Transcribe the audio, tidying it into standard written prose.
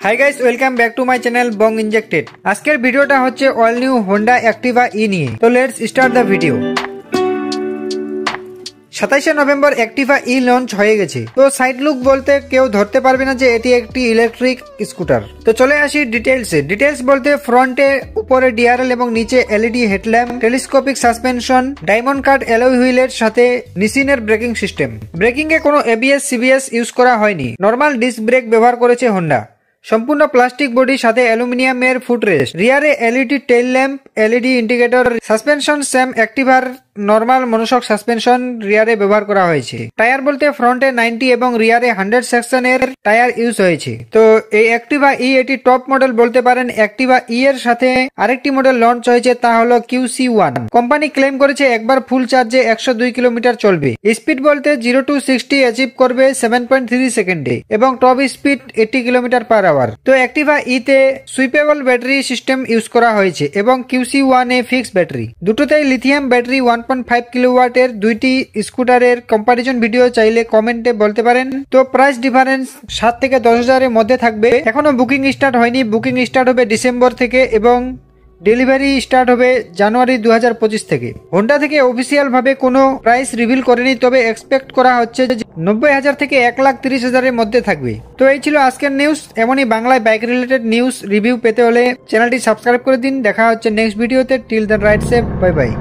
High guys, welcome back to my channel Bong Injected. আজকের ভিডিওটা হচ্ছে all new Honda Activa e নিয়ে। তো লেটস স্টার্ট দ্য ভিডিও। 27শে নভেম্বর অ্যাক্টিভা ই লঞ্চ হয়ে গেছে। তো সাইড লুক বলতে কেউ ধরতে পারবে না যে এটি একটি ইলেকট্রিক স্কুটার। তো চলে আসি ডিটেলসে। ডিটেলস বলতে ফ্রন্টে উপরে ডিআরএল এবং নিচে LED headlamp, telescopic suspension, diamond cut alloy হুইলের সাথে নিসিনের ব্রেকিং সিস্টেম। ব্রেকিং এ কোনো এবিএস সিবিএস ইউজ করা হয়নি, নর্মাল ডিস্ক ব্রেক ব্যবহার করেছে হোন্ডা। সম্পূর্ণ প্লাস্টিক বডি সাথে অ্যালুমিনিয়ামের ফুটরেস্ট, রিয়ারে LED tail lamp, LED indicator, suspension same অ্যাক্টিভার নর্মাল মনোশক সাসপেনশন রিয়ারে ব্যবহার করা হয়েছে। টায়ার বলতে ফ্রন্টে 90 এবং রিয়ারে 100 সেকশনের টায়ার ইউজ হয়েছে। তো এই অ্যাক্টিভা ই এটি টপ মডেল বলতে পারেন। অ্যাক্টিভা ই এর সাথে আরেকটি মডেল লঞ্চ হয়েছে, তা হলো QC1। কোম্পানি ক্লেম করেছে একবার ফুল চার্জে 102 কিলোমিটার চলবে। স্পিড বলতে 0 to 60 অ্যাচিভ করবে 7.3 সেকেন্ডে এবং top speed 80 kilometre per hour. তো অ্যাক্টিভা ই তে সুইপেবল ব্যাটারি সিস্টেম ইউজ করা হয়েছে এবং QC1 এ ফিক্স ব্যাটারি। দুটোতেই লিথিয়াম ব্যাটারি 1.5 কিলোওয়াটের। দুইটি স্কুটারের কম্পারিজন ভিডিও চাইলে কমেন্টে বলতে পারেন। তো প্রাইস ডিফারেন্স 7 থেকে 10 হাজারের মধ্যে থাকবে। এখনো বুকিং স্টার্ট হয়নি, বুকিং স্টার্ট হবে ডিসেম্বর থেকে এবং ডেলিভারি স্টার্ট হবে জানুয়ারি 2025 থেকে। হোন্ডা থেকে অফিসিয়াল ভাবে কোনো প্রাইস রিভিল করেনি, তবে এক্সপেক্ট করা হচ্ছে যে 90,000 থেকে 1,30,000-এর মধ্যে থাকবে। তো এই ছিল আজকের নিউজ। এমনই বাংলায় বাইক রিলেটেড নিউজ রিভিউ পেতে হলে চ্যানেলটি সাবস্ক্রাইব করে দিন। দেখা হচ্ছে নেক্সট ভিডিওতে। Till then ride safe, bye by.